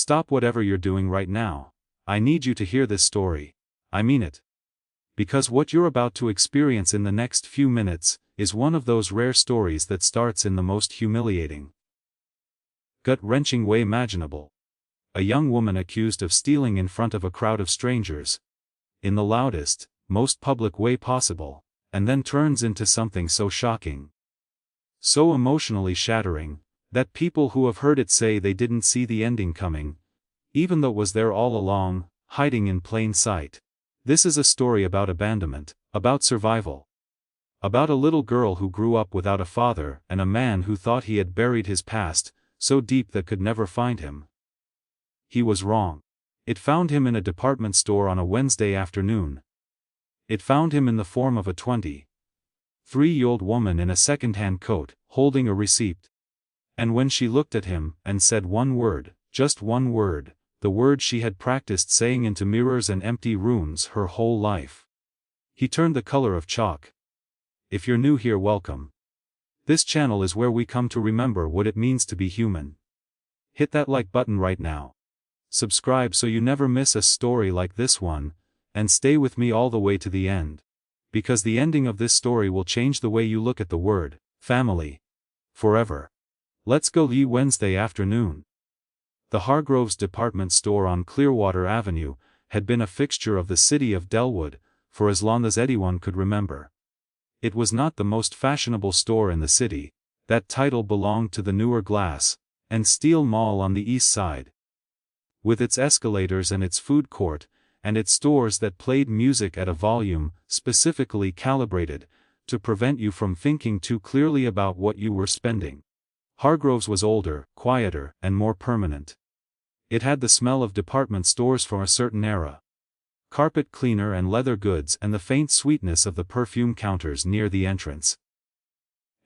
Stop whatever you're doing right now. I need you to hear this story. I mean it. Because what you're about to experience in the next few minutes is one of those rare stories that starts in the most humiliating, gut-wrenching way imaginable. A young woman accused of stealing in front of a crowd of strangers, in the loudest, most public way possible, and then turns into something so shocking, so emotionally shattering, that people who have heard it say they didn't see the ending coming, even though it was there all along, hiding in plain sight. This is a story about abandonment, about survival. About a little girl who grew up without a father and a man who thought he had buried his past, so deep that could never find him. He was wrong. It found him in a department store on a Wednesday afternoon. It found him in the form of a 23-year-old woman in a second-hand coat, holding a receipt. And when she looked at him and said one word, just one word, the word she had practiced saying into mirrors and empty rooms her whole life, he turned the color of chalk. If you're new here, welcome. This channel is where we come to remember what it means to be human. Hit that like button right now. Subscribe so you never miss a story like this one, and stay with me all the way to the end. Because the ending of this story will change the way you look at the word family forever. Let's go. Wednesday afternoon. The Hargroves department store on Clearwater Avenue had been a fixture of the city of Delwood for as long as anyone could remember. It was not the most fashionable store in the city. That title belonged to the newer Glass and Steel Mall on the east side, with its escalators and its food court, and its stores that played music at a volume specifically calibrated to prevent you from thinking too clearly about what you were spending. Hargroves was older, quieter, and more permanent. It had the smell of department stores from a certain era. Carpet cleaner and leather goods and the faint sweetness of the perfume counters near the entrance.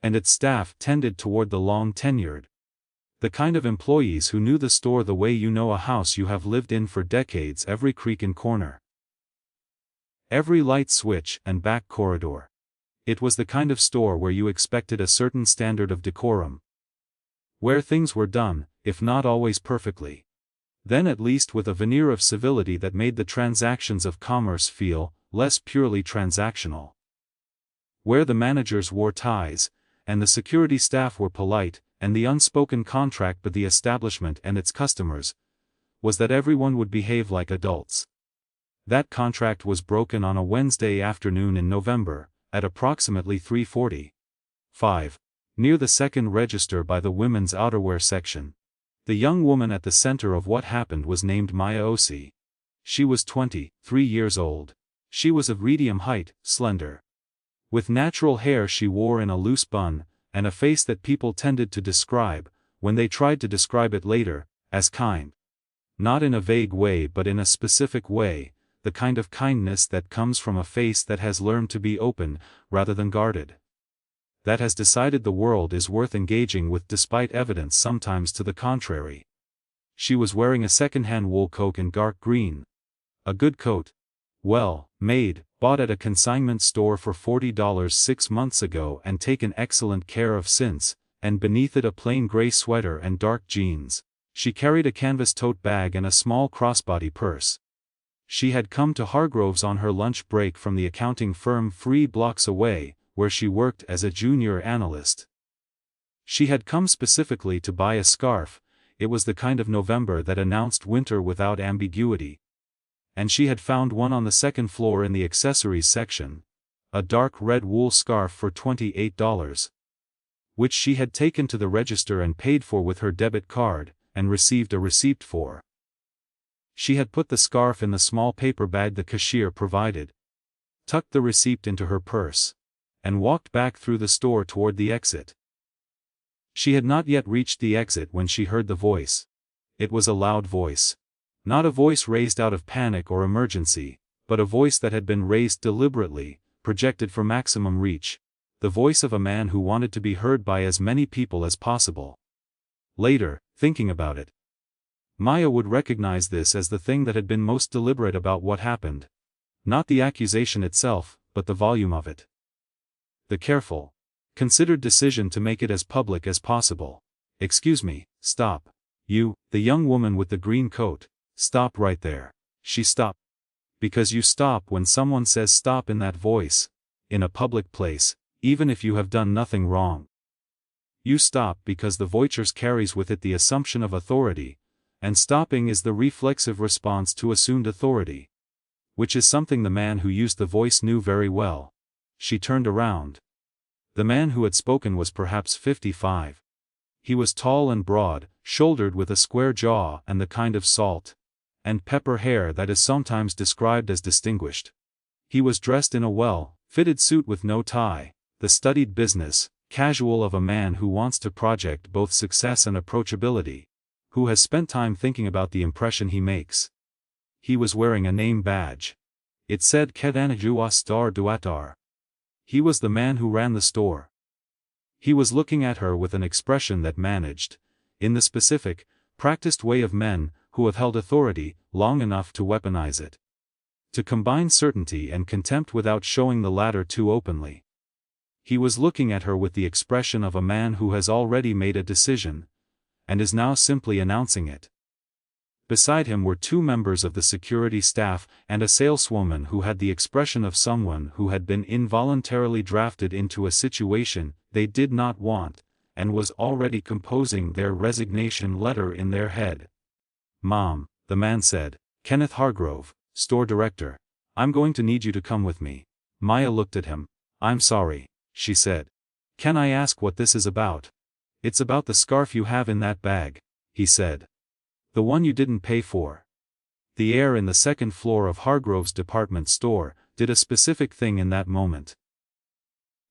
And its staff tended toward the long-tenured, the kind of employees who knew the store the way you know a house you have lived in for decades, every creak and corner, every light switch and back corridor. It was the kind of store where you expected a certain standard of decorum, where things were done, if not always perfectly, then at least with a veneer of civility that made the transactions of commerce feel less purely transactional, where the managers wore ties, and the security staff were polite, and the unspoken contract with the establishment and its customers was that everyone would behave like adults. That contract was broken on a Wednesday afternoon in November, at approximately 3:45, near the second register by the women's outerwear section. The young woman at the center of what happened was named Maya Osi. She was 23 years old. She was of medium height, slender, with natural hair she wore in a loose bun, and a face that people tended to describe, when they tried to describe it later, as kind. Not in a vague way but in a specific way, the kind of kindness that comes from a face that has learned to be open, rather than guarded. That has decided the world is worth engaging with despite evidence sometimes to the contrary. She was wearing a second-hand wool coat in dark green. A good coat. Well made, bought at a consignment store for $40 6 months ago and taken excellent care of since, and beneath it a plain gray sweater and dark jeans. She carried a canvas tote bag and a small crossbody purse. She had come to Hargroves on her lunch break from the accounting firm 3 blocks away, where she worked as a junior analyst. She had come specifically to buy a scarf. It was the kind of November that announced winter without ambiguity. And she had found one on the second floor in the accessories section, a dark red wool scarf for $28, which she had taken to the register and paid for with her debit card, and received a receipt for. She had put the scarf in the small paper bag the cashier provided, tucked the receipt into her purse, and walked back through the store toward the exit. She had not yet reached the exit when she heard the voice. It was a loud voice. Not a voice raised out of panic or emergency, but a voice that had been raised deliberately, projected for maximum reach, the voice of a man who wanted to be heard by as many people as possible. Later, thinking about it, Maya would recognize this as the thing that had been most deliberate about what happened. Not the accusation itself, but the volume of it. The careful, considered decision to make it as public as possible. "Excuse me, stop. You, the young woman with the green coat, stop right there. She stopped. Because you stop when someone says stop in that voice, in a public place, even if you have done nothing wrong. You stop because the waitress carries with it the assumption of authority, and stopping is the reflexive response to assumed authority. Which is something the man who used the voice knew very well. She turned around. The man who had spoken was perhaps 55. He was tall and broad-shouldered with a square jaw and the kind of salt and pepper hair that is sometimes described as distinguished. He was dressed in a well-fitted suit with no tie, the studied business casual of a man who wants to project both success and approachability, who has spent time thinking about the impression he makes. He was wearing a name badge. It said Kedanajua Star Duatar. He was the man who ran the store. He was looking at her with an expression that managed, in the specific, practiced way of men who have held authority long enough to weaponize it. To combine certainty and contempt without showing the latter too openly. He was looking at her with the expression of a man who has already made a decision, and is now simply announcing it. Beside him were two members of the security staff and a saleswoman who had the expression of someone who had been involuntarily drafted into a situation they did not want, and was already composing their resignation letter in their head. "Mom," the man said, "Kenneth Hargrove, store director. I'm going to need you to come with me." Maya looked at him. "I'm sorry," she said. "Can I ask what this is about?" "It's about the scarf you have in that bag," he said. "The one you didn't pay for." The air in the second floor of Hargrove's department store did a specific thing in that moment.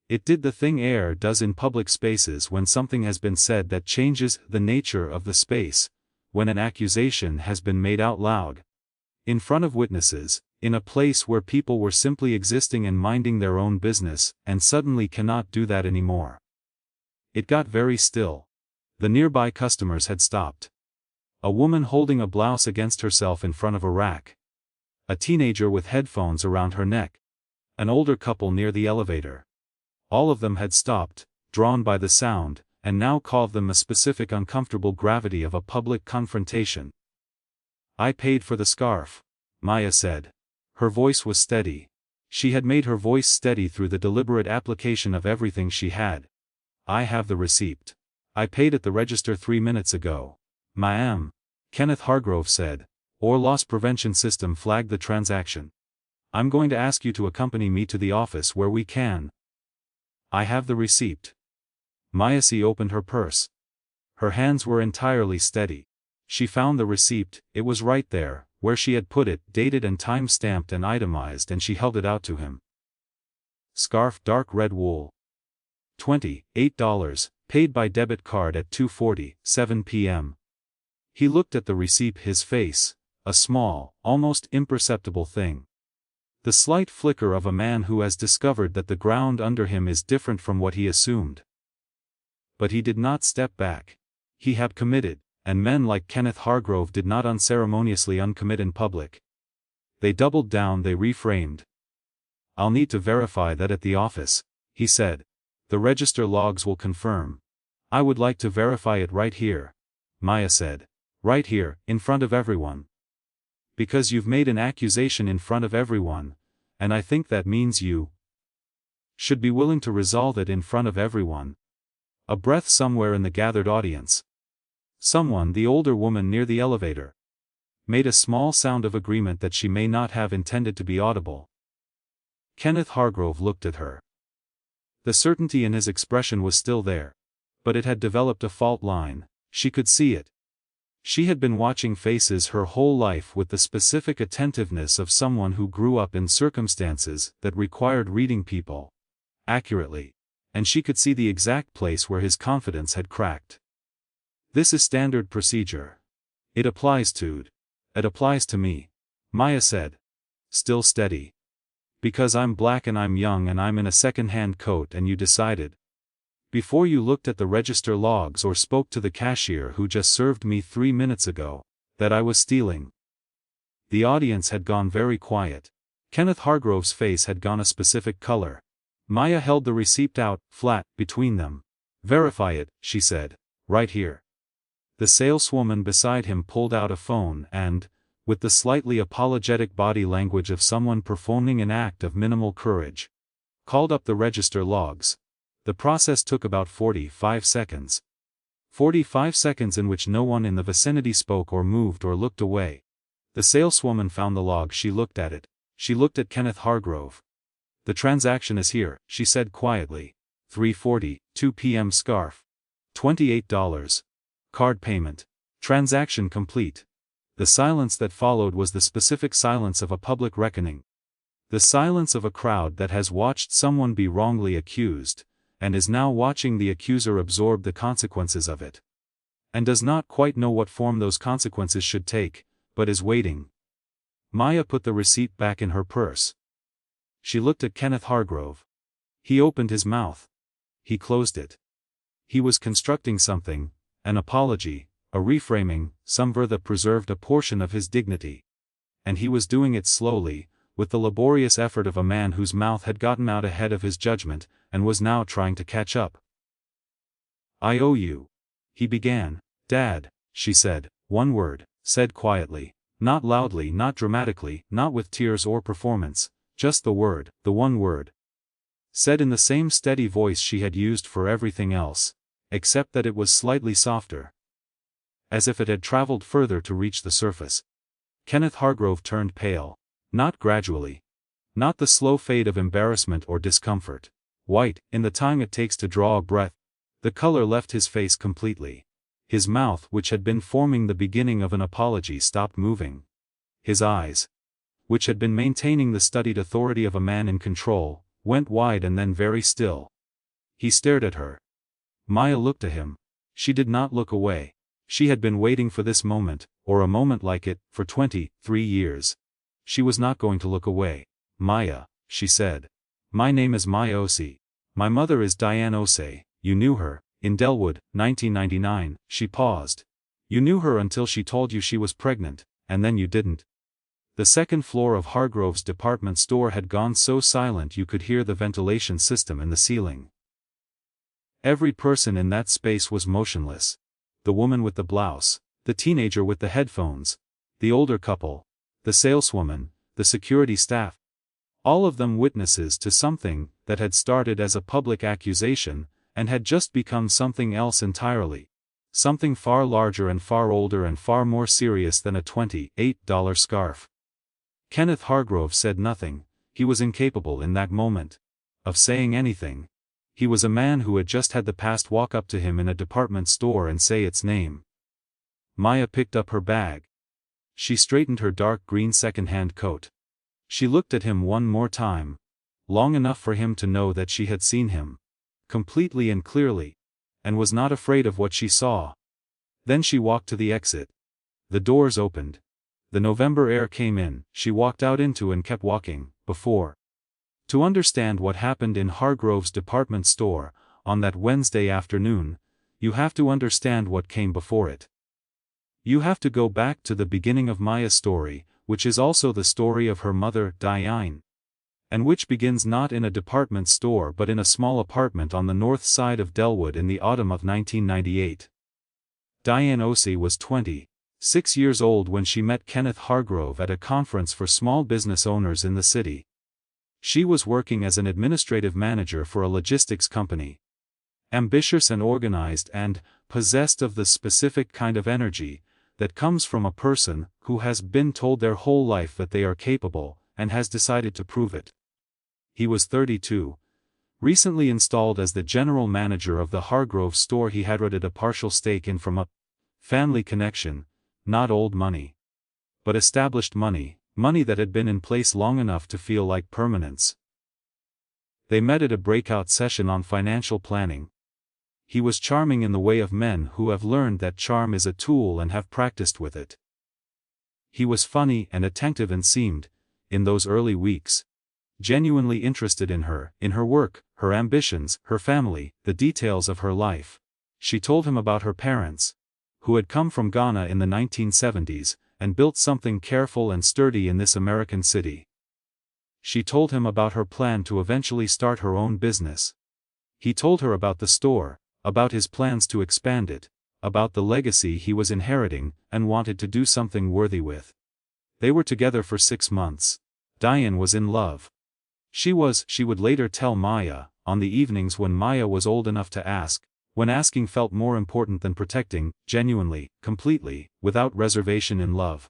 It did the thing air does in public spaces when something has been said that changes the nature of the space, when an accusation has been made out loud, in front of witnesses, in a place where people were simply existing and minding their own business, and suddenly cannot do that anymore. It got very still. The nearby customers had stopped. A woman holding a blouse against herself in front of a rack. A teenager with headphones around her neck. An older couple near the elevator. All of them had stopped, drawn by the sound, and now caused them a specific uncomfortable gravity of a public confrontation. "I paid for the scarf," Maya said. Her voice was steady. She had made her voice steady through the deliberate application of everything she had. "I have the receipt. I paid at the register 3 minutes ago." "Ma'am," Kenneth Hargrove said, "our loss prevention system flagged the transaction. I'm going to ask you to accompany me to the office where we can." "I have the receipt." Mayasi opened her purse. Her hands were entirely steady. She found the receipt, it was right there, where she had put it, dated and time-stamped and itemized, and she held it out to him. Scarf dark red wool. $28, paid by debit card at 2:47 p.m. He looked at the receipt, his face, a small, almost imperceptible thing. The slight flicker of a man who has discovered that the ground under him is different from what he assumed. But he did not step back. He had committed, and men like Kenneth Hargrove did not unceremoniously uncommit in public. They doubled down, they reframed. "I'll need to verify that at the office," he said. "The register logs will confirm." "I would like to verify it right here," Maya said. "Right here, in front of everyone. Because you've made an accusation in front of everyone, and I think that means you should be willing to resolve it in front of everyone." A breath somewhere in the gathered audience. Someone, the older woman near the elevator, made a small sound of agreement that she may not have intended to be audible. Kenneth Hargrove looked at her. The certainty in his expression was still there. But it had developed a fault line, she could see it. She had been watching faces her whole life with the specific attentiveness of someone who grew up in circumstances that required reading people accurately, and she could see the exact place where his confidence had cracked. "This is standard procedure. It applies to me," Maya said. Still steady. "Because I'm black and I'm young and I'm in a second-hand coat and you decided, before you looked at the register logs or spoke to the cashier who just served me 3 minutes ago, that I was stealing." The audience had gone very quiet. Kenneth Hargrove's face had gone a specific color. Maya held the receipt out, flat, between them. "Verify it," she said. "Right here." The saleswoman beside him pulled out a phone and, with the slightly apologetic body language of someone performing an act of minimal courage, called up the register logs. The process took about 45 seconds. 45 seconds in which no one in the vicinity spoke or moved or looked away. The saleswoman found the log. She looked at it. She looked at Kenneth Hargrove. "The transaction is here," she said quietly. 3:40, 2 p.m. Scarf. $28. Card payment. Transaction complete. The silence that followed was the specific silence of a public reckoning. The silence of a crowd that has watched someone be wrongly accused, and is now watching the accuser absorb the consequences of it. And does not quite know what form those consequences should take, but is waiting. Maya put the receipt back in her purse. She looked at Kenneth Hargrove. He opened his mouth. He closed it. He was constructing something, an apology, a reframing, somewhere that preserved a portion of his dignity. And he was doing it slowly, with the laborious effort of a man whose mouth had gotten out ahead of his judgment, and was now trying to catch up. "I owe you," he began. "Dad," she said, one word, said quietly, not loudly, not dramatically, not with tears or performance, just the word, the one word. Said in the same steady voice she had used for everything else, except that it was slightly softer. As if it had traveled further to reach the surface. Kenneth Hargrove turned pale. Not gradually. Not the slow fade of embarrassment or discomfort. White, in the time it takes to draw a breath. The color left his face completely. His mouth, which had been forming the beginning of an apology, stopped moving. His eyes, which had been maintaining the studied authority of a man in control, went wide and then very still. He stared at her. Maya looked at him. She did not look away. She had been waiting for this moment, or a moment like it, for 23 years. She was not going to look away. "Maya," she said. "My name is Maya Osei. My mother is Diane Osei. You knew her, in Delwood, 1999, she paused. "You knew her until she told you she was pregnant, and then you didn't." The second floor of Hargrove's department store had gone so silent you could hear the ventilation system in the ceiling. Every person in that space was motionless. The woman with the blouse, the teenager with the headphones, the older couple, the saleswoman, the security staff. All of them witnesses to something that had started as a public accusation, and had just become something else entirely. Something far larger and far older and far more serious than a $28 scarf. Kenneth Hargrove said nothing. He was incapable in that moment of saying anything. He was a man who had just had the past walk up to him in a department store and say its name. Maya picked up her bag. She straightened her dark green second-hand coat. She looked at him one more time. Long enough for him to know that she had seen him. Completely and clearly. And was not afraid of what she saw. Then she walked to the exit. The doors opened. The November air came in. She walked out into and kept walking, before. To understand what happened in Hargrove's department store, on that Wednesday afternoon, you have to understand what came before it. You have to go back to the beginning of Maya's story, which is also the story of her mother, Diane. And which begins not in a department store but in a small apartment on the north side of Delwood in the autumn of 1998. Diane Osei was 26 years old when she met Kenneth Hargrove at a conference for small business owners in the city. She was working as an administrative manager for a logistics company. Ambitious and organized and possessed of the specific kind of energy that comes from a person who has been told their whole life that they are capable, and has decided to prove it. He was 32. Recently installed as the general manager of the Hargrove store he had rented a partial stake in from a family connection, not old money, but established money, money that had been in place long enough to feel like permanence. They met at a breakout session on financial planning. He was charming in the way of men who have learned that charm is a tool and have practiced with it. He was funny and attentive and seemed, in those early weeks, genuinely interested in her work, her ambitions, her family, the details of her life. She told him about her parents, who had come from Ghana in the 1970s, and built something careful and sturdy in this American city. She told him about her plan to eventually start her own business. He told her about the store, about his plans to expand it, about the legacy he was inheriting, and wanted to do something worthy with. They were together for 6 months. Diane was in love. She would later tell Maya, on the evenings when Maya was old enough to ask, when asking felt more important than protecting, genuinely, completely, without reservation in love.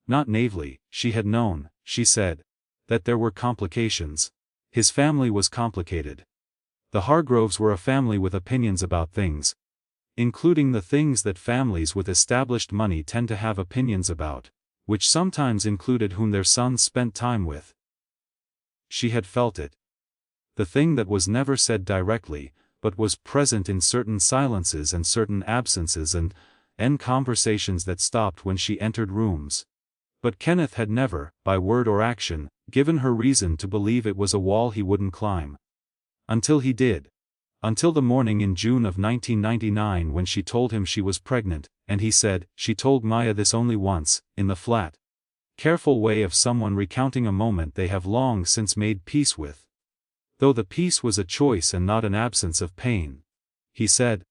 Not naively, she had known, she said, that there were complications. His family was complicated. The Hargroves were a family with opinions about things, including the things that families with established money tend to have opinions about, which sometimes included whom their sons spent time with. She had felt it. The thing that was never said directly, but was present in certain silences and certain absences and conversations that stopped when she entered rooms. But Kenneth had never, by word or action, given her reason to believe it was a wall he wouldn't climb. Until he did. Until the morning in June of 1999 when she told him she was pregnant, and he said, "She told Maya this only once, in the flat." Careful way of someone recounting a moment they have long since made peace with. Though the peace was a choice and not an absence of pain. He said,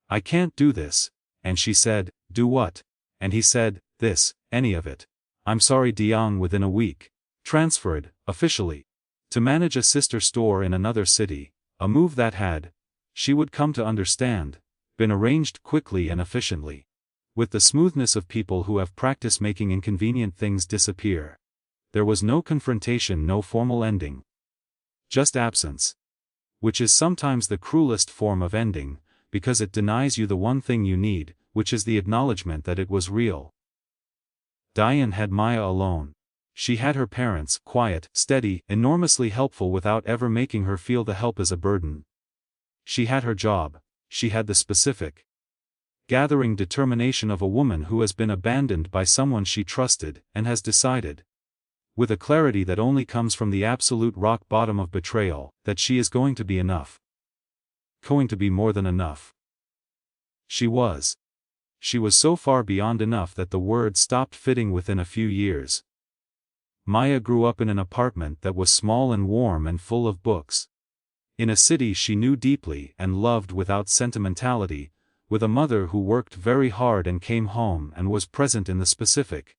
"I can't do this," and she said, "Do what?" And he said, "This, any of it. I'm sorry." Dion within a week. Transferred, officially, to manage a sister store in another city, a move that had, she would come to understand, been arranged quickly and efficiently. With the smoothness of people who have practiced making inconvenient things disappear. There was no confrontation, no formal ending. Just absence. Which is sometimes the cruelest form of ending, because it denies you the one thing you need, which is the acknowledgement that it was real. Diane had Maya alone. She had her parents, quiet, steady, enormously helpful without ever making her feel the help as a burden. She had her job. She had the specific, gathering determination of a woman who has been abandoned by someone she trusted, and has decided, with a clarity that only comes from the absolute rock bottom of betrayal, that she is going to be enough. Going to be more than enough. She was. She was so far beyond enough that the word stopped fitting within a few years. Maya grew up in an apartment that was small and warm and full of books. In a city she knew deeply and loved without sentimentality, with a mother who worked very hard and came home and was present in the specific,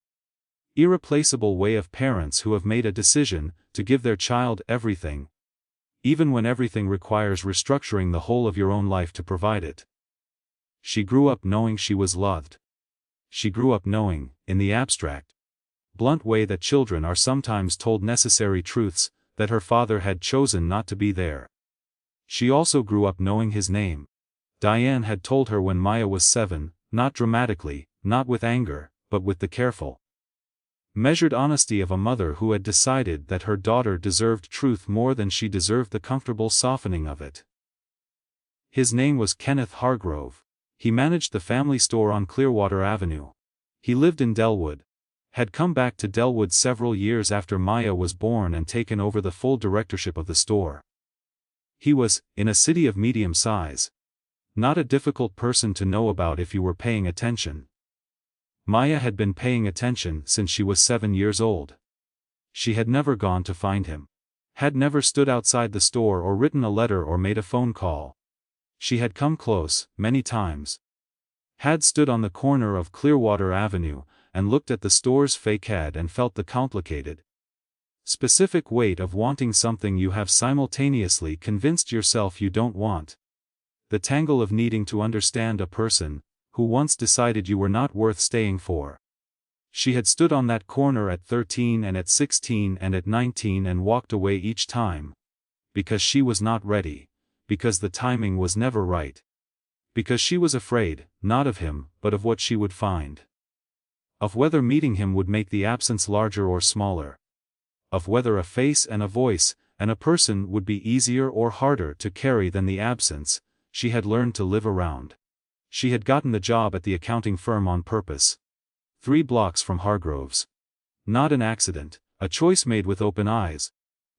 irreplaceable way of parents who have made a decision to give their child everything, even when everything requires restructuring the whole of your own life to provide it. She grew up knowing she was loved. She grew up knowing, in the abstract, blunt way that children are sometimes told necessary truths, that her father had chosen not to be there. She also grew up knowing his name. Diane had told her when Maya was 7, not dramatically, not with anger, but with the careful, measured honesty of a mother who had decided that her daughter deserved truth more than she deserved the comfortable softening of it. His name was Kenneth Hargrove. He managed the family store on Clearwater Avenue. He lived in Delwood. Had come back to Delwood several years after Maya was born and taken over the full directorship of the store. He was, in a city of medium size, not a difficult person to know about if you were paying attention. Maya had been paying attention since she was 7 years old. She had never gone to find him. Had never stood outside the store or written a letter or made a phone call. She had come close, many times. Had stood on the corner of Clearwater Avenue, and looked at the store's facade and felt the complicated, specific weight of wanting something you have simultaneously convinced yourself you don't want. The tangle of needing to understand a person, who once decided you were not worth staying for. She had stood on that corner at 13 and at 16 and at 19 and walked away each time. Because she was not ready. Because the timing was never right. Because she was afraid, not of him, but of what she would find. Of whether meeting him would make the absence larger or smaller. Of whether a face and a voice, and a person would be easier or harder to carry than the absence. She had learned to live around. She had gotten the job at the accounting firm on purpose. 3 blocks from Hargrove's. Not an accident, a choice made with open eyes.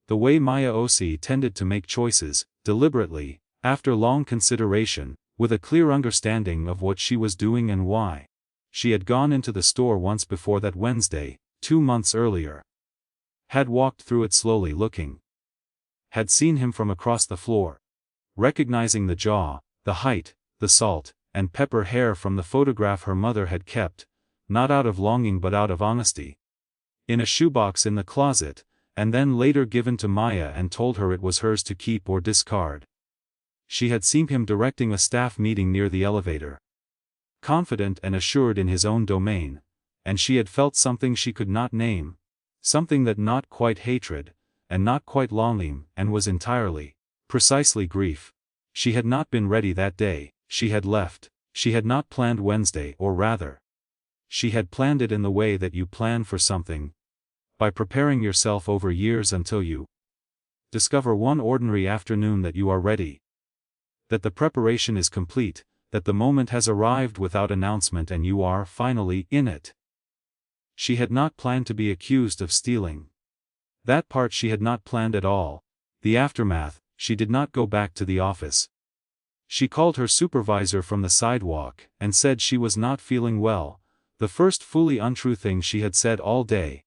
The way Maya Osi tended to make choices, deliberately, after long consideration, with a clear understanding of what she was doing and why. She had gone into the store once before that Wednesday, 2 months earlier. Had walked through it slowly looking. Had seen him from across the floor. Recognizing the jaw, the height, the salt, and pepper hair from the photograph her mother had kept, not out of longing but out of honesty, in a shoebox in the closet, and then later given to Maya and told her it was hers to keep or discard. She had seen him directing a staff meeting near the elevator, confident and assured in his own domain, and she had felt something she could not name, something that not quite hatred, and not quite longing, and was entirely, precisely grief. She had not been ready that day, she had left, she had not planned Wednesday, or rather, she had planned it in the way that you plan for something, by preparing yourself over years until you discover one ordinary afternoon that you are ready, that the preparation is complete, that the moment has arrived without announcement and you are finally in it. She had not planned to be accused of stealing. That part she had not planned at all. The aftermath, she did not go back to the office. She called her supervisor from the sidewalk and said she was not feeling well, the first fully untrue thing she had said all day.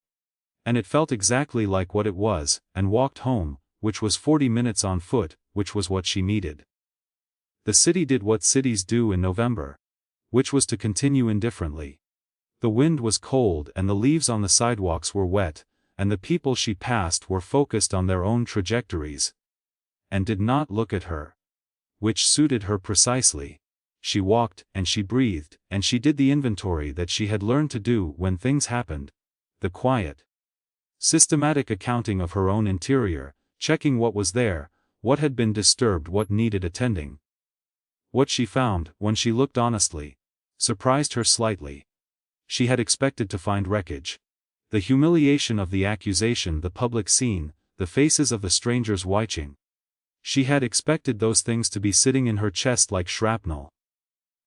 And it felt exactly like what it was, and walked home, which was 40 minutes on foot, which was what she needed. The city did what cities do in November, which was to continue indifferently. The wind was cold and the leaves on the sidewalks were wet, and the people she passed were focused on their own trajectories, and did not look at her. Which suited her precisely. She walked, and she breathed, and she did the inventory that she had learned to do when things happened. The quiet, systematic accounting of her own interior, checking what was there, what had been disturbed, what needed attending. What she found, when she looked honestly, surprised her slightly. She had expected to find wreckage. The humiliation of the accusation, the public scene, the faces of the strangers watching. She had expected those things to be sitting in her chest like shrapnel.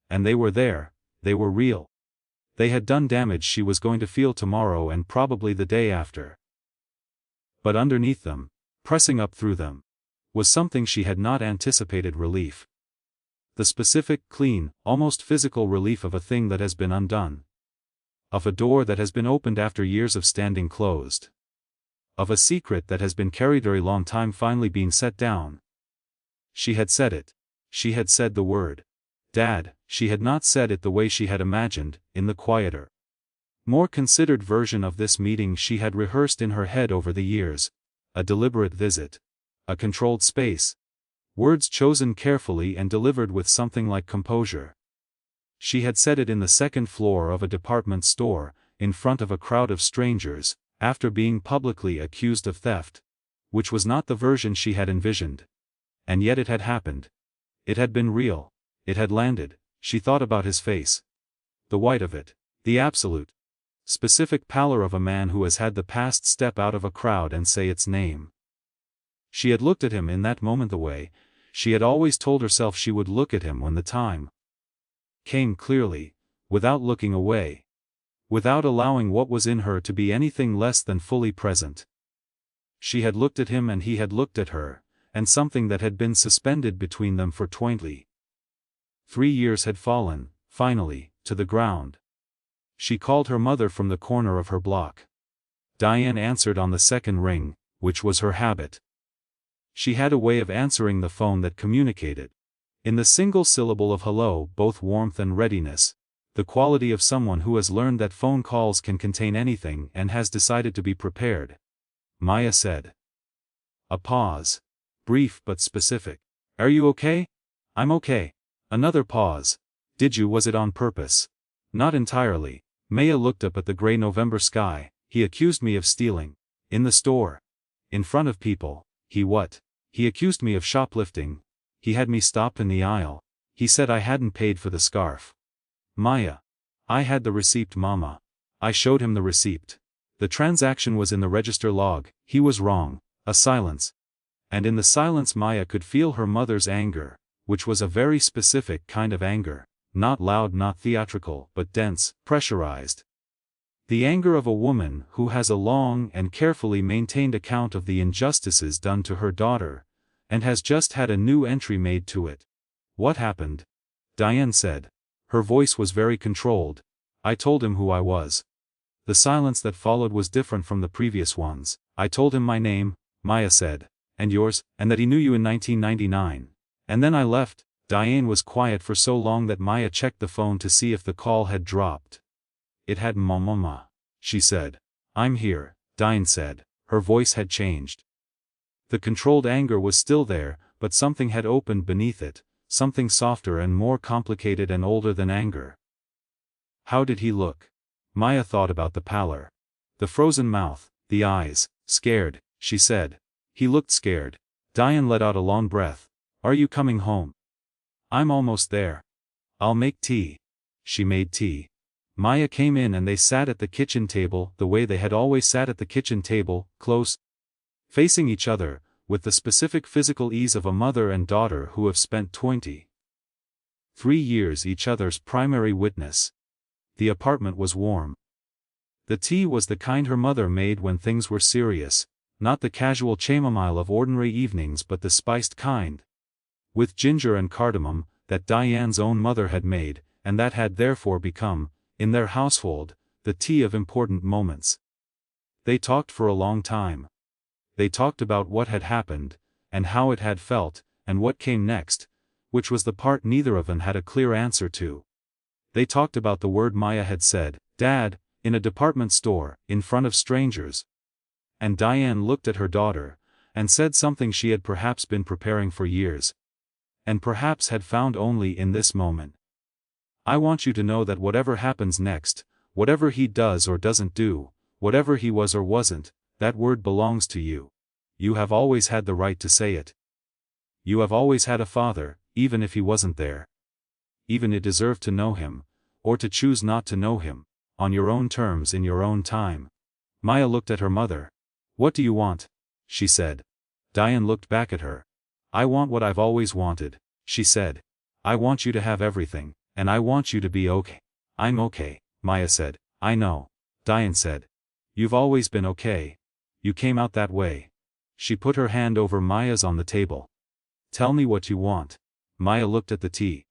And they were there, they were real. They had done damage she was going to feel tomorrow and probably the day after. But underneath them, pressing up through them, was something she had not anticipated: relief. The specific, clean, almost physical relief of a thing that has been undone. Of a door that has been opened after years of standing closed. Of a secret that has been carried a very long time finally being set down. She had said it. She had said the word. Dad. She had not said it the way she had imagined, in the quieter, more considered version of this meeting she had rehearsed in her head over the years. A deliberate visit. A controlled space. Words chosen carefully and delivered with something like composure. She had said it in the second floor of a department store, in front of a crowd of strangers, after being publicly accused of theft. Which was not the version she had envisioned. And yet it had happened. It had been real. It had landed. She thought about his face. The white of it. The absolute, specific pallor of a man who has had the past step out of a crowd and say its name. She had looked at him in that moment the way she had always told herself she would look at him when the time came, clearly, without looking away. Without allowing what was in her to be anything less than fully present. She had looked at him and he had looked at her, and something that had been suspended between them for 23 years had fallen, finally, to the ground. She called her mother from the corner of her block. Diane answered on the second ring, which was her habit. She had a way of answering the phone that communicated, in the single syllable of hello, both warmth and readiness, the quality of someone who has learned that phone calls can contain anything and has decided to be prepared. Maya said. A pause. Brief but specific. Are you okay? I'm okay. Another pause. Was it on purpose? Not entirely. Maya looked up at the gray November sky. He accused me of stealing. In the store. In front of people. He what? He accused me of shoplifting. He had me stop in the aisle. He said I hadn't paid for the scarf. Maya. I had the receipt, Mama. I showed him the receipt. The transaction was in the register log. He was wrong. A silence. And in the silence Maya could feel her mother's anger, which was a very specific kind of anger, not loud, not theatrical, but dense, pressurized. The anger of a woman who has a long and carefully maintained account of the injustices done to her daughter, and has just had a new entry made to it. What happened? Diane said. Her voice was very controlled. I told him who I was. The silence that followed was different from the previous ones. I told him my name, Maya said, and yours, and that he knew you in 1999. And then I left. Diane was quiet for so long that Maya checked the phone to see if the call had dropped. It had. Mama, she said. I'm here, Diane said. Her voice had changed. The controlled anger was still there, but something had opened beneath it, something softer and more complicated and older than anger. How did he look? Maya thought about the pallor. The frozen mouth, the eyes. Scared, she said. He looked scared. Diane let out a long breath. Are you coming home? I'm almost there. I'll make tea. She made tea. Maya came in and they sat at the kitchen table the way they had always sat at the kitchen table, close, facing each other, with the specific physical ease of a mother and daughter who have spent 23 years each other's primary witness. The apartment was warm. The tea was the kind her mother made when things were serious, not the casual chamomile of ordinary evenings but the spiced kind, with ginger and cardamom, that Diane's own mother had made, and that had therefore become, in their household, the tea of important moments. They talked for a long time. They talked about what had happened, and how it had felt, and what came next, which was the part neither of them had a clear answer to. They talked about the word Maya had said, Dad, in a department store, in front of strangers. And Diane looked at her daughter, and said something she had perhaps been preparing for years, and perhaps had found only in this moment. I want you to know that whatever happens next, whatever he does or doesn't do, whatever he was or wasn't, that word belongs to you. You have always had the right to say it. You have always had a father, even if he wasn't there. Even it deserved to know him, or to choose not to know him, on your own terms in your own time. Maya looked at her mother. What do you want? She said. Diane looked back at her. I want what I've always wanted, she said. I want you to have everything, and I want you to be okay. I'm okay, Maya said. I know, Diane said. You've always been okay. You came out that way. She put her hand over Maya's on the table. Tell me what you want. Maya looked at the tea.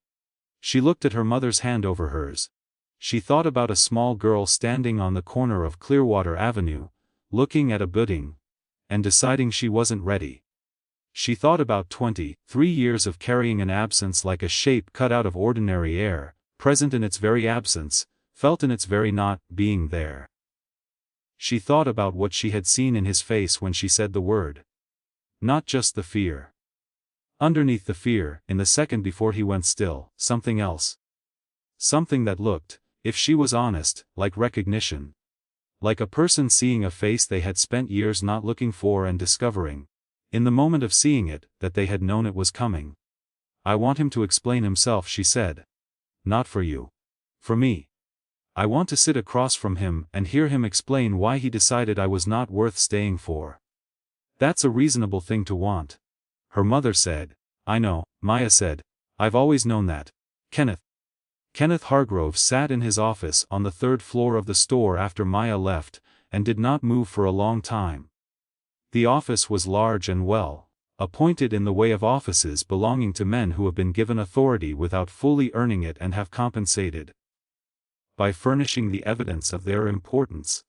She looked at her mother's hand over hers. She thought about a small girl standing on the corner of Clearwater Avenue, looking at a building, and deciding she wasn't ready. She thought about 23 years of carrying an absence like a shape cut out of ordinary air, present in its very absence, felt in its very not being there. She thought about what she had seen in his face when she said the word. Not just the fear. Underneath the fear, in the second before he went still, something else. Something that looked, if she was honest, like recognition. Like a person seeing a face they had spent years not looking for and discovering, in the moment of seeing it, that they had known it was coming. I want him to explain himself, she said. Not for you. For me. I want to sit across from him and hear him explain why he decided I was not worth staying for. That's a reasonable thing to want. Her mother said. I know, Maya said. I've always known that. Kenneth Hargrove sat in his office on the third floor of the store after Maya left, and did not move for a long time. The office was large and well appointed in the way of offices belonging to men who have been given authority without fully earning it and have compensated by furnishing the evidence of their importance.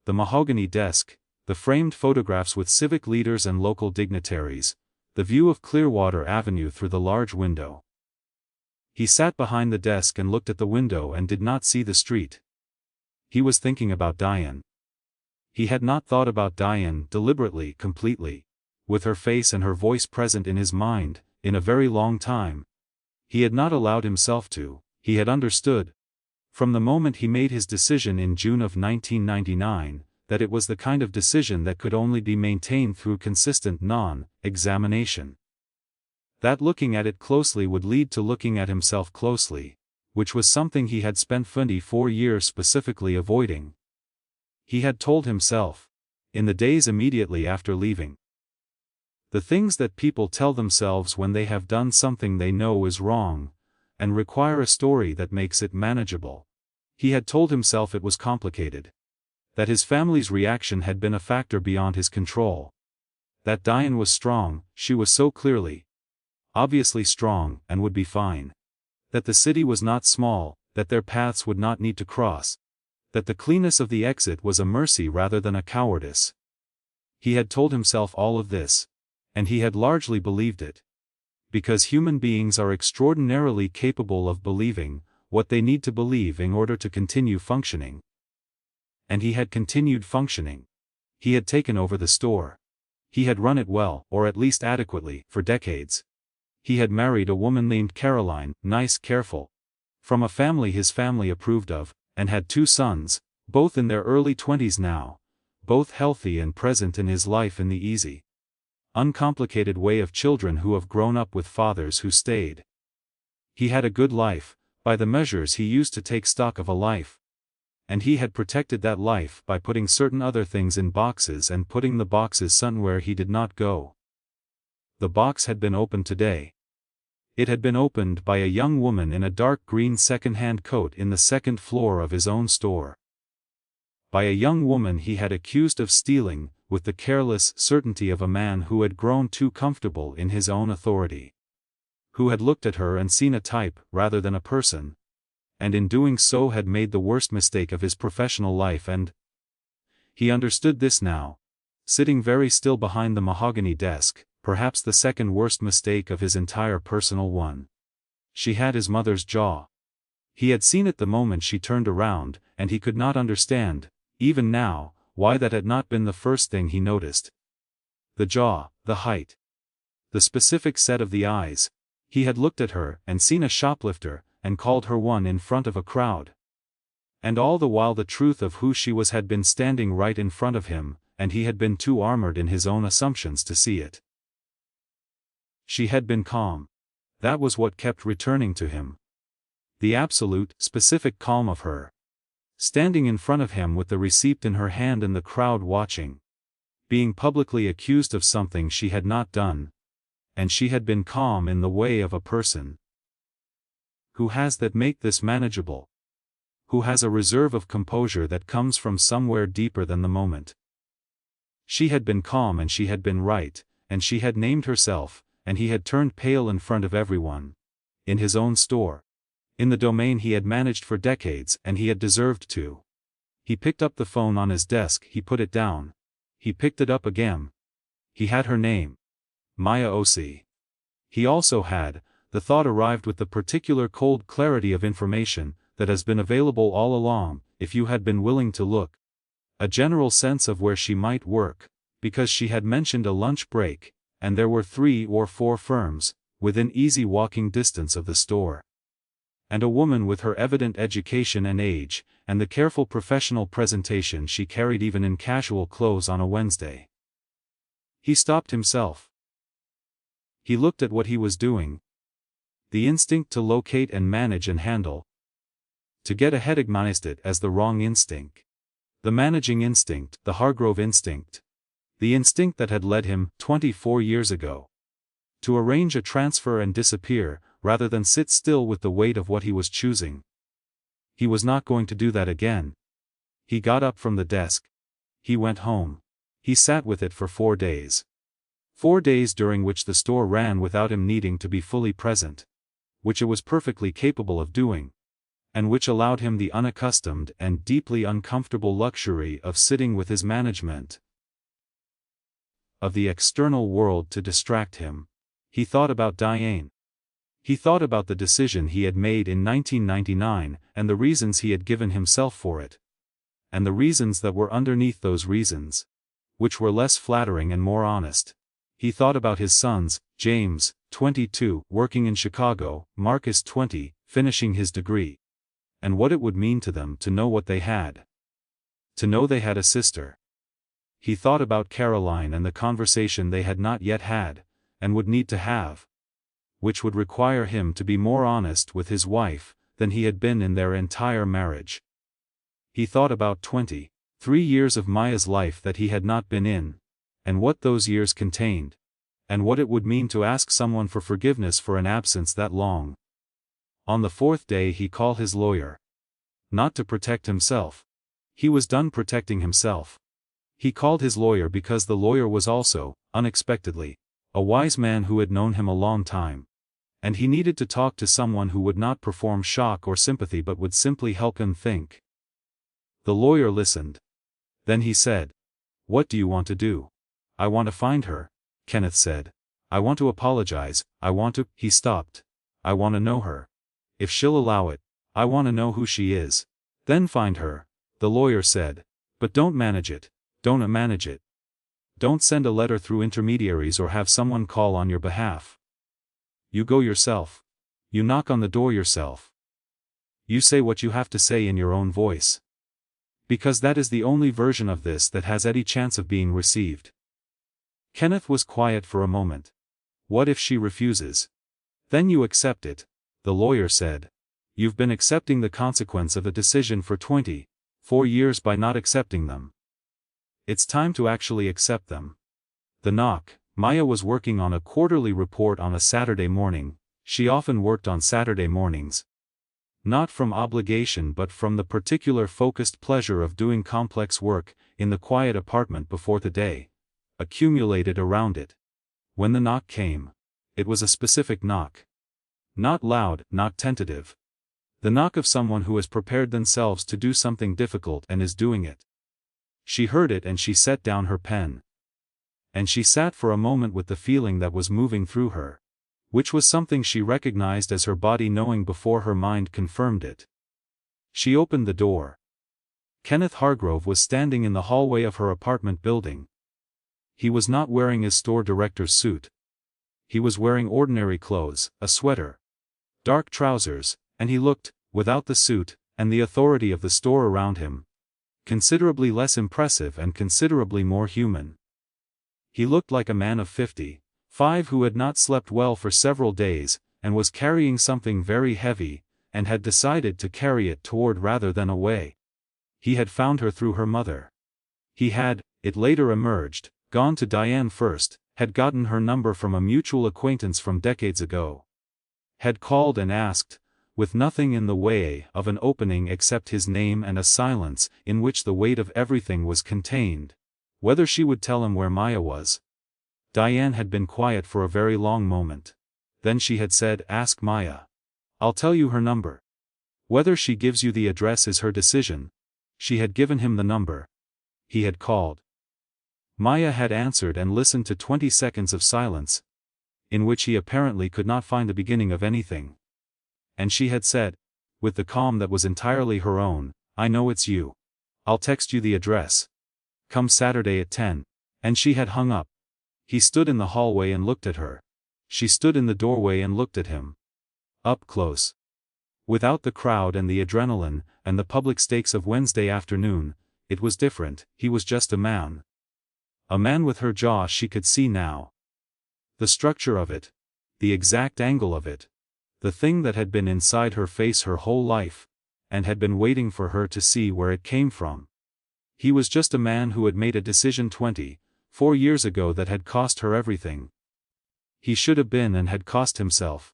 The mahogany desk, the framed photographs with civic leaders and local dignitaries, the view of Clearwater Avenue through the large window. He sat behind the desk and looked at the window and did not see the street. He was thinking about Diane. He had not thought about Diane deliberately, completely, with her face and her voice present in his mind, in a very long time. He had not allowed himself to. He had understood, from the moment he made his decision in June of 1999, that it was the kind of decision that could only be maintained through consistent non-examination. That looking at it closely would lead to looking at himself closely, which was something he had spent 24 years specifically avoiding. He had told himself, in the days immediately after leaving, the things that people tell themselves when they have done something they know is wrong, and require a story that makes it manageable. He had told himself it was complicated. That his family's reaction had been a factor beyond his control. That Diane was strong, she was so clearly, obviously strong, and would be fine. That the city was not small, that their paths would not need to cross. That the cleanness of the exit was a mercy rather than a cowardice. He had told himself all of this, and he had largely believed it. Because human beings are extraordinarily capable of believing what they need to believe in order to continue functioning. And he had continued functioning. He had taken over the store. He had run it well, or at least adequately, for decades. He had married a woman named Caroline, nice, careful, from a family his family approved of, and had 2 sons, both in their early 20s now, both healthy and present in his life in the easy, uncomplicated way of children who have grown up with fathers who stayed. He had a good life, by the measures he used to take stock of a life. And he had protected that life by putting certain other things in boxes and putting the boxes somewhere he did not go. The box had been opened today. It had been opened by a young woman in a dark green second-hand coat in the 2nd floor of his own store. By a young woman he had accused of stealing, with the careless certainty of a man who had grown too comfortable in his own authority. Who had looked at her and seen a type rather than a person, and in doing so had made the worst mistake of his professional life, and he understood this now, sitting very still behind the mahogany desk, perhaps the second worst mistake of his entire personal one. She had his mother's jaw. He had seen it the moment she turned around, and he could not understand, even now, why that had not been the first thing he noticed. The jaw, the height, the specific set of the eyes. He had looked at her and seen a shoplifter, and called her one in front of a crowd. And all the while the truth of who she was had been standing right in front of him, and he had been too armored in his own assumptions to see it. She had been calm. That was what kept returning to him. The absolute, specific calm of her. Standing in front of him with the receipt in her hand and the crowd watching. Being publicly accused of something she had not done. And she had been calm in the way of a person who has that make this manageable. Who has a reserve of composure that comes from somewhere deeper than the moment. She had been calm and she had been right, and she had named herself, and he had turned pale in front of everyone. In his own store. In the domain he had managed for decades, and he had deserved to. He picked up the phone on his desk, he put it down. He picked it up again. He had her name. Maya Osi. He also had, the thought arrived with the particular cold clarity of information that has been available all along, if you had been willing to look. A general sense of where she might work, because she had mentioned a lunch break, and there were 3 or 4 firms, within easy walking distance of the store. And a woman with her evident education and age, and the careful professional presentation she carried even in casual clothes on a Wednesday. He stopped himself. He looked at what he was doing. The instinct to locate and manage and handle. To get ahead acknowledged it as the wrong instinct. The managing instinct, the Hargrove instinct. The instinct that had led him, 24 years ago, to arrange a transfer and disappear, rather than sit still with the weight of what he was choosing. He was not going to do that again. He got up from the desk. He went home. He sat with it for 4 days. 4 days during which the store ran without him needing to be fully present. Which it was perfectly capable of doing. And which allowed him the unaccustomed and deeply uncomfortable luxury of sitting with his management. Of the external world to distract him. He thought about Diane. He thought about the decision he had made in 1999, and the reasons he had given himself for it. And the reasons that were underneath those reasons. Which were less flattering and more honest. He thought about his sons, James, 22, working in Chicago, Marcus 20, finishing his degree. And what it would mean to them to know what they had. To know they had a sister. He thought about Caroline and the conversation they had not yet had, and would need to have. Which would require him to be more honest with his wife than he had been in their entire marriage. He thought about 23 years of Maya's life that he had not been in, and what those years contained, and what it would mean to ask someone for forgiveness for an absence that long. On the 4th day he called his lawyer. Not to protect himself. He was done protecting himself. He called his lawyer because the lawyer was also, unexpectedly, a wise man who had known him a long time. And he needed to talk to someone who would not perform shock or sympathy but would simply help him think. The lawyer listened. Then he said, "What do you want to do?" "I want to find her," Kenneth said. I want to apologize, he stopped. I want to know her. If she'll allow it, I want to know who she is. Then find her, the lawyer said. But don't manage it. Don't manage it. Don't send a letter through intermediaries or have someone call on your behalf. You go yourself. You knock on the door yourself. You say what you have to say in your own voice. Because that is the only version of this that has any chance of being received. Kenneth was quiet for a moment. What if she refuses? Then you accept it, the lawyer said. You've been accepting the consequence of a decision for 24 years by not accepting them. It's time to actually accept them. The knock. Maya was working on a quarterly report on a Saturday morning. She often worked on Saturday mornings. Not from obligation but from the particular focused pleasure of doing complex work, in the quiet apartment before the day accumulated around it. When the knock came, it was a specific knock. Not loud, not tentative. The knock of someone who has prepared themselves to do something difficult and is doing it. She heard it and she set down her pen. And she sat for a moment with the feeling that was moving through her, which was something she recognized as her body knowing before her mind confirmed it. She opened the door. Kenneth Hargrove was standing in the hallway of her apartment building. He was not wearing his store director's suit. He was wearing ordinary clothes, a sweater, dark trousers, and he looked, without the suit, and the authority of the store around him, considerably less impressive and considerably more human. He looked like a man of 55 who had not slept well for several days, and was carrying something very heavy, and had decided to carry it toward rather than away. He had found her through her mother. He had, it later emerged, gone to Diane first, had gotten her number from a mutual acquaintance from decades ago. Had called and asked, with nothing in the way of an opening except his name and a silence in which the weight of everything was contained, whether she would tell him where Maya was. Diane had been quiet for a very long moment. Then she had said, "Ask Maya. I'll tell you her number. Whether she gives you the address is her decision." She had given him the number. He had called. Maya had answered and listened to 20 seconds of silence, in which he apparently could not find the beginning of anything. And she had said, with the calm that was entirely her own, "I know it's you. I'll text you the address. Come Saturday at 10. And she had hung up. He stood in the hallway and looked at her. She stood in the doorway and looked at him. Up close. Without the crowd and the adrenaline, and the public stakes of Wednesday afternoon, it was different. He was just a man. A man with her jaw she could see now. The structure of it. The exact angle of it. The thing that had been inside her face her whole life, and had been waiting for her to see where it came from. He was just a man who had made a decision 24 years ago that had cost her everything. He should have been and had cost himself.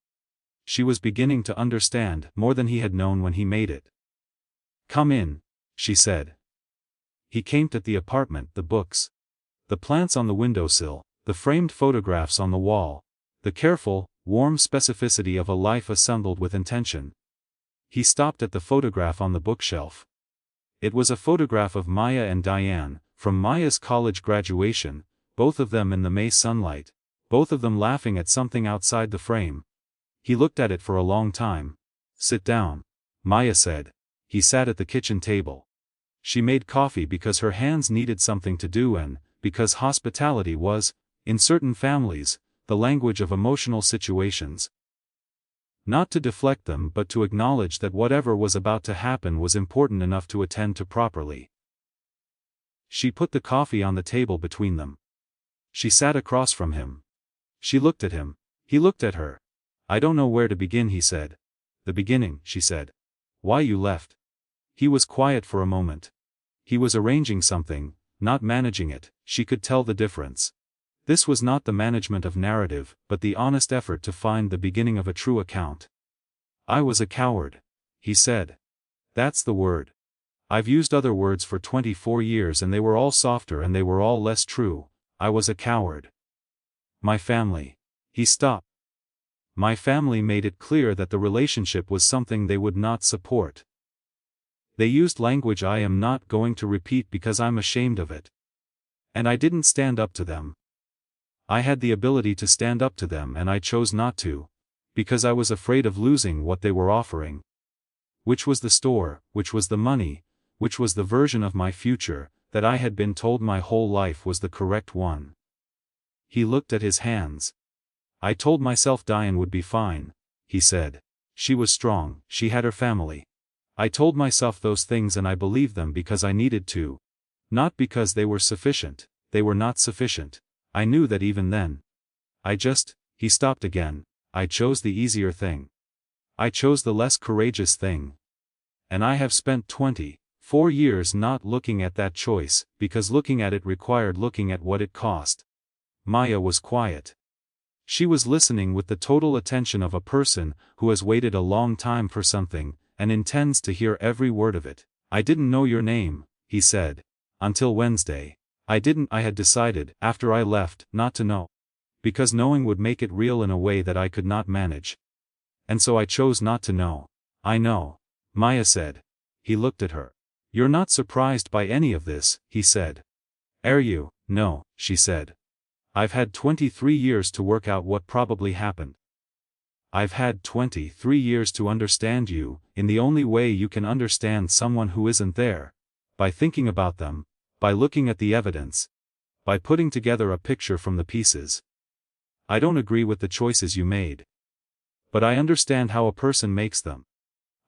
She was beginning to understand more than he had known when he made it. "Come in," she said. He came at the apartment, the books, the plants on the windowsill, the framed photographs on the wall, the careful, warm specificity of a life assembled with intention. He stopped at the photograph on the bookshelf. It was a photograph of Maya and Diane, from Maya's college graduation, both of them in the May sunlight, both of them laughing at something outside the frame. He looked at it for a long time. "Sit down," Maya said. He sat at the kitchen table. She made coffee because her hands needed something to do and, because hospitality was, in certain families, the language of emotional situations. Not to deflect them but to acknowledge that whatever was about to happen was important enough to attend to properly. She put the coffee on the table between them. She sat across from him. She looked at him. He looked at her. "I don't know where to begin," he said. "The beginning," she said. "Why you left." He was quiet for a moment. He was arranging something, not managing it. She could tell the difference. This was not the management of narrative, but the honest effort to find the beginning of a true account. "I was a coward," he said. "That's the word. I've used other words for 24 years and they were all softer and they were all less true. I was a coward. My family." He stopped. "My family made it clear that the relationship was something they would not support. They used language I am not going to repeat because I'm ashamed of it. And I didn't stand up to them. I had the ability to stand up to them and I chose not to, because I was afraid of losing what they were offering. Which was the store, which was the money, which was the version of my future, that I had been told my whole life was the correct one. He looked at his hands. I told myself Diane would be fine, he said. She was strong, she had her family. I told myself those things and I believed them because I needed to. Not because they were sufficient, they were not sufficient. I knew that even then. He stopped again. I chose the easier thing. I chose the less courageous thing. And I have spent 24 years not looking at that choice, because looking at it required looking at what it cost. Maya was quiet. She was listening with the total attention of a person who has waited a long time for something, and intends to hear every word of it. I didn't know your name, he said. Until Wednesday. I had decided, after I left, not to know. Because knowing would make it real in a way that I could not manage. And so I chose not to know. I know. Maya said. He looked at her. You're not surprised by any of this, he said. Are you? No, she said. I've had 23 years to work out what probably happened. I've had 23 years to understand you, in the only way you can understand someone who isn't there. By thinking about them, by looking at the evidence, by putting together a picture from the pieces. I don't agree with the choices you made. But I understand how a person makes them.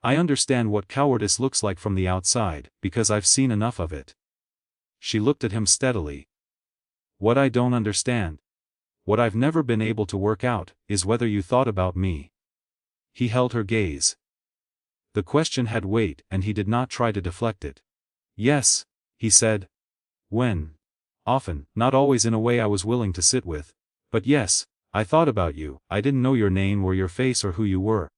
I understand what cowardice looks like from the outside, because I've seen enough of it. She looked at him steadily. What I don't understand, what I've never been able to work out, is whether you thought about me. He held her gaze. The question had weight and he did not try to deflect it. Yes, he said. When? Often, not always in a way I was willing to sit with. But yes, I thought about you. I didn't know your name or your face or who you were.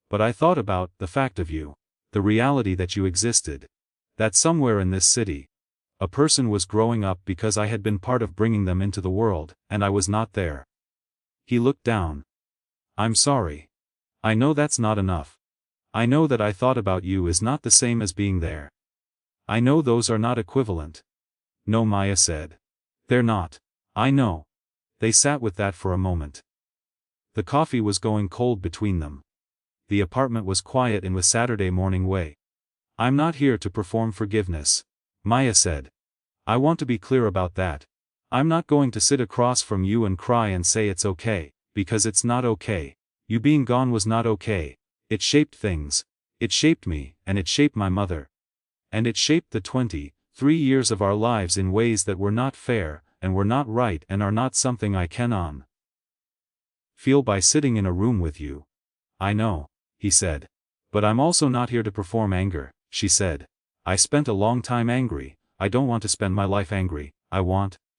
But I thought about the fact of you. The reality that you existed. That somewhere in this city, a person was growing up because I had been part of bringing them into the world, and I was not there. He looked down. I'm sorry. I know that's not enough. I know that I thought about you is not the same as being there. I know those are not equivalent. No, Maya said. They're not. I know. They sat with that for a moment. The coffee was going cold between them. The apartment was quiet in the Saturday morning way. I'm not here to perform forgiveness, Maya said. I want to be clear about that. I'm not going to sit across from you and cry and say it's okay, because it's not okay. You being gone was not okay. It shaped things. It shaped me, and it shaped my mother. And it shaped the 23 years of our lives in ways that were not fair, and were not right and are not something I can feel by sitting in a room with you. I know, he said. But I'm also not here to perform anger, she said. I spent a long time angry. I don't want to spend my life angry.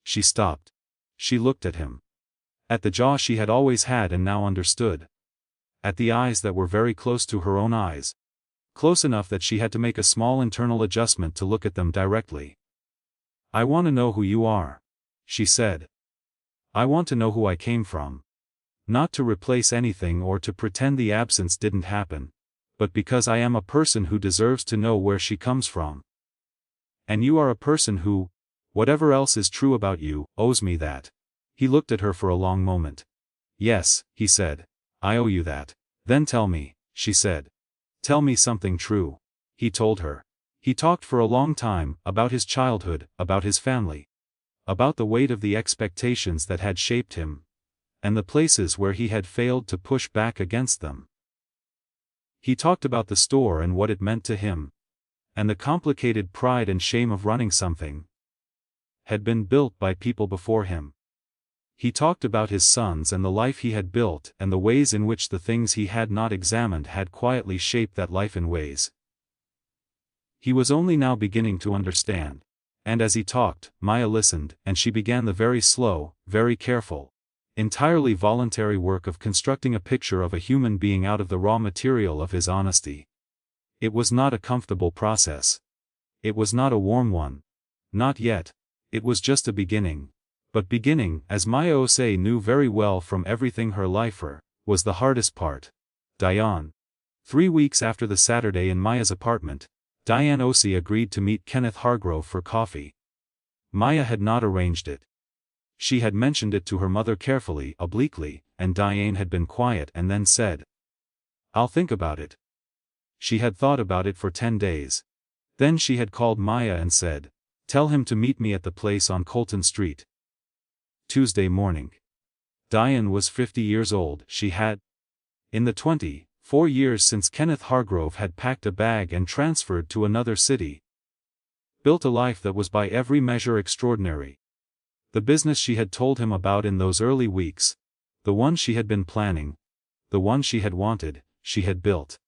She stopped. She looked at him. At the jaw she had always had and now understood. At the eyes that were very close to her own eyes. Close enough that she had to make a small internal adjustment to look at them directly. I want to know who you are, she said. I want to know who I came from. Not to replace anything or to pretend the absence didn't happen, but because I am a person who deserves to know where she comes from. And you are a person who, whatever else is true about you, owes me that. He looked at her for a long moment. Yes, he said. I owe you that. Then tell me, she said. Tell me something true. He told her. He talked for a long time, about his childhood, about his family. About the weight of the expectations that had shaped him. And the places where he had failed to push back against them. He talked about the store and what it meant to him. And the complicated pride and shame of running something had been built by people before him. He talked about his sons and the life he had built and the ways in which the things he had not examined had quietly shaped that life in ways he was only now beginning to understand. And as he talked, Maya listened, and she began the very slow, very careful, entirely voluntary work of constructing a picture of a human being out of the raw material of his honesty. It was not a comfortable process. It was not a warm one. Not yet. It was just a beginning. But beginning, as Maya Osei knew very well from everything her lifer, was the hardest part. Diane. 3 weeks after the Saturday in Maya's apartment, Diane Osei agreed to meet Kenneth Hargrove for coffee. Maya had not arranged it. She had mentioned it to her mother carefully, obliquely, and Diane had been quiet and then said, "I'll think about it." She had thought about it for 10 days. Then she had called Maya and said, "Tell him to meet me at the place on Colton Street." Tuesday morning. Diane was 50 years old. She had, in the 24 years since Kenneth Hargrove had packed a bag and transferred to another city, built a life that was by every measure extraordinary. The business she had told him about in those early weeks, the one she had been planning, the one she had wanted, she had built.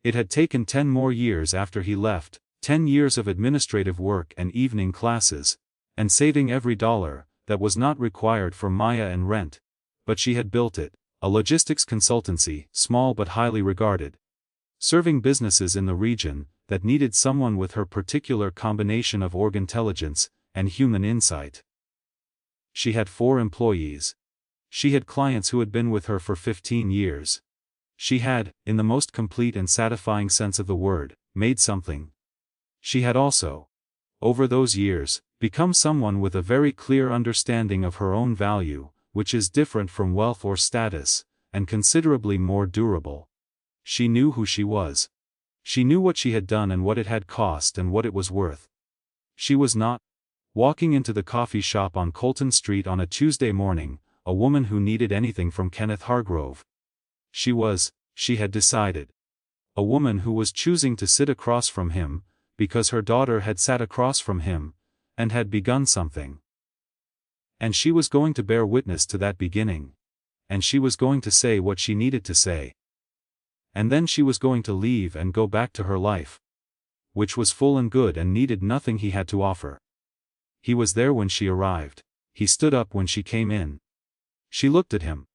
It had taken 10 more years after he left, 10 years of administrative work and evening classes, and saving every dollar that was not required for Maya and rent, but she had built it, a logistics consultancy, small but highly regarded, serving businesses in the region that needed someone with her particular combination of org intelligence and human insight. She had 4 employees. She had clients who had been with her for 15 years. She had, in the most complete and satisfying sense of the word, made something. She had also, over those years, become someone with a very clear understanding of her own value, which is different from wealth or status, and considerably more durable. She knew who she was. She knew what she had done and what it had cost and what it was worth. She was not, walking into the coffee shop on Colton Street on a Tuesday morning, a woman who needed anything from Kenneth Hargrove. She was, she had decided, a woman who was choosing to sit across from him, because her daughter had sat across from him, and had begun something. And she was going to bear witness to that beginning. And she was going to say what she needed to say. And then she was going to leave and go back to her life, which was full and good and needed nothing he had to offer. He was there when she arrived. He stood up when she came in. She looked at him.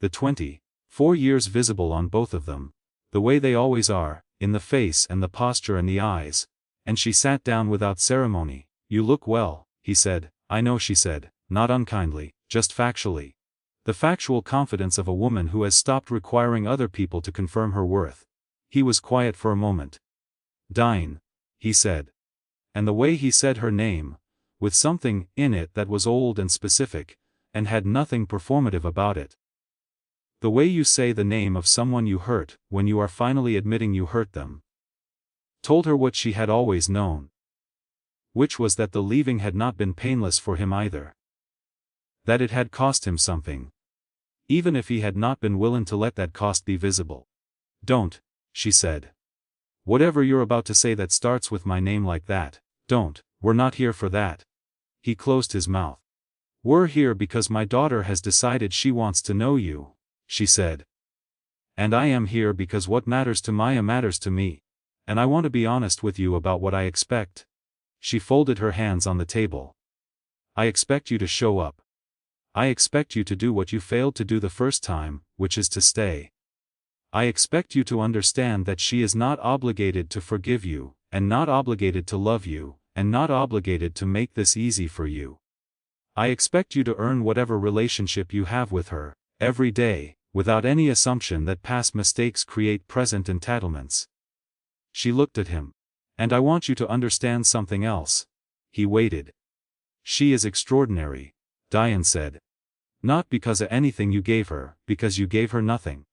The 24 years visible on both of them, the way they always are, in the face and the posture and the eyes, and she sat down without ceremony. "You look well," he said. "I know," she said, not unkindly, just factually. The factual confidence of a woman who has stopped requiring other people to confirm her worth. He was quiet for a moment. "Diane," he said. And the way he said her name, with something in it that was old and specific, and had nothing performative about it. The way you say the name of someone you hurt, when you are finally admitting you hurt them. Told her what she had always known. Which was that the leaving had not been painless for him either. That it had cost him something. Even if he had not been willing to let that cost be visible. "Don't," she said. "Whatever you're about to say that starts with my name like that, don't, we're not here for that." He closed his mouth. "We're here because my daughter has decided she wants to know you," she said. "And I am here because what matters to Maya matters to me. And I want to be honest with you about what I expect." She folded her hands on the table. "I expect you to show up. I expect you to do what you failed to do the first time, which is to stay. I expect you to understand that she is not obligated to forgive you, and not obligated to love you, and not obligated to make this easy for you. I expect you to earn whatever relationship you have with her, every day, without any assumption that past mistakes create present entitlements." She looked at him. "And I want you to understand something else." He waited. "She is extraordinary," Diane said. "Not because of anything you gave her, because you gave her nothing.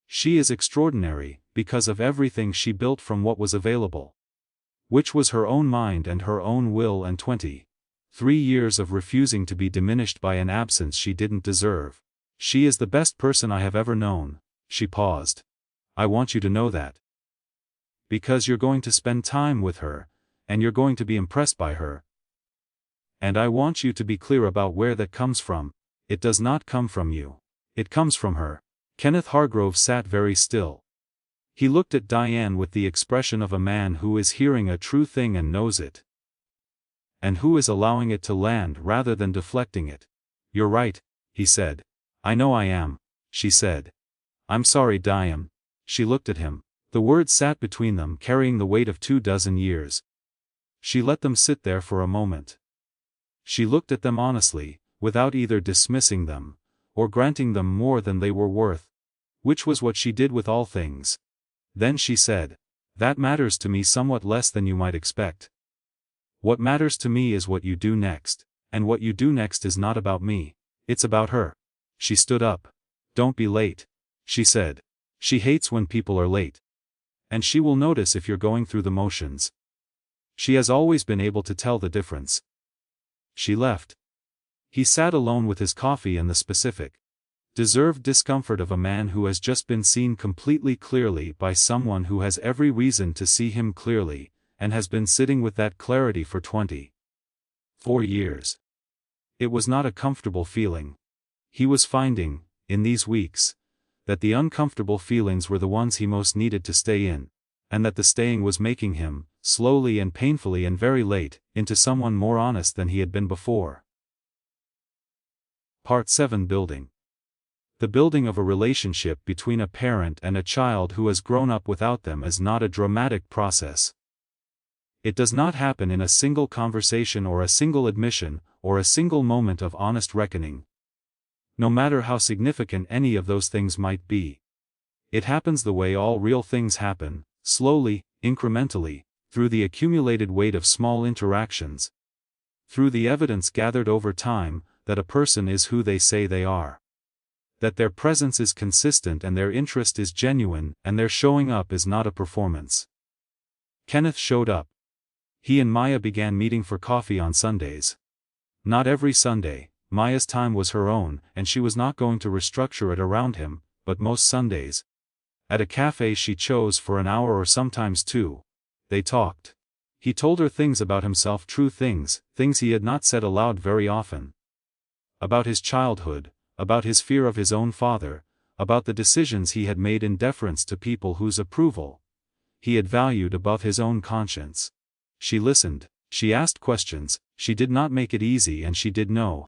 She is extraordinary, because of everything she built from what was available. Which was her own mind and her own will and 23 years of refusing to be diminished by an absence she didn't deserve. She is the best person I have ever known." She paused. "I want you to know that. Because you're going to spend time with her, and you're going to be impressed by her. And I want you to be clear about where that comes from. It does not come from you. It comes from her." Kenneth Hargrove sat very still. He looked at Diane with the expression of a man who is hearing a true thing and knows it. And who is allowing it to land rather than deflecting it. "You're right," he said. "I know I am," she said. "I'm sorry, Diane." She looked at him. The words sat between them carrying the weight of 24 years. She let them sit there for a moment. She looked at them honestly, without either dismissing them, or granting them more than they were worth. Which was what she did with all things. Then she said, "That matters to me somewhat less than you might expect. What matters to me is what you do next, and what you do next is not about me. It's about her. She stood up. Don't be late, she said. She hates when people are late. And she will notice if you're going through the motions. She has always been able to tell the difference. She left. He sat alone with his coffee and the specific, deserved discomfort of a man who has just been seen completely clearly by someone who has every reason to see him clearly, and has been sitting with that clarity for 24 years. It was not a comfortable feeling. He was finding, in these weeks, that the uncomfortable feelings were the ones he most needed to stay in, and that the staying was making him, slowly and painfully and very late, into someone more honest than he had been before. Part 7. Building. The building of a relationship between a parent and a child who has grown up without them is not a dramatic process. It does not happen in a single conversation or a single admission, or a single moment of honest reckoning. No matter how significant any of those things might be. It happens the way all real things happen, slowly, incrementally, through the accumulated weight of small interactions. Through the evidence gathered over time, that a person is who they say they are. That their presence is consistent and their interest is genuine and their showing up is not a performance. Kenneth showed up. He and Maya began meeting for coffee on Sundays. Not every Sunday. Maya's time was her own, and she was not going to restructure it around him, but most Sundays. At a cafe she chose for an hour or sometimes two. They talked. He told her things about himself, true things, things he had not said aloud very often. About his childhood, about his fear of his own father, about the decisions he had made in deference to people whose approval he had valued above his own conscience. She listened, she asked questions, she did not make it easy and she did know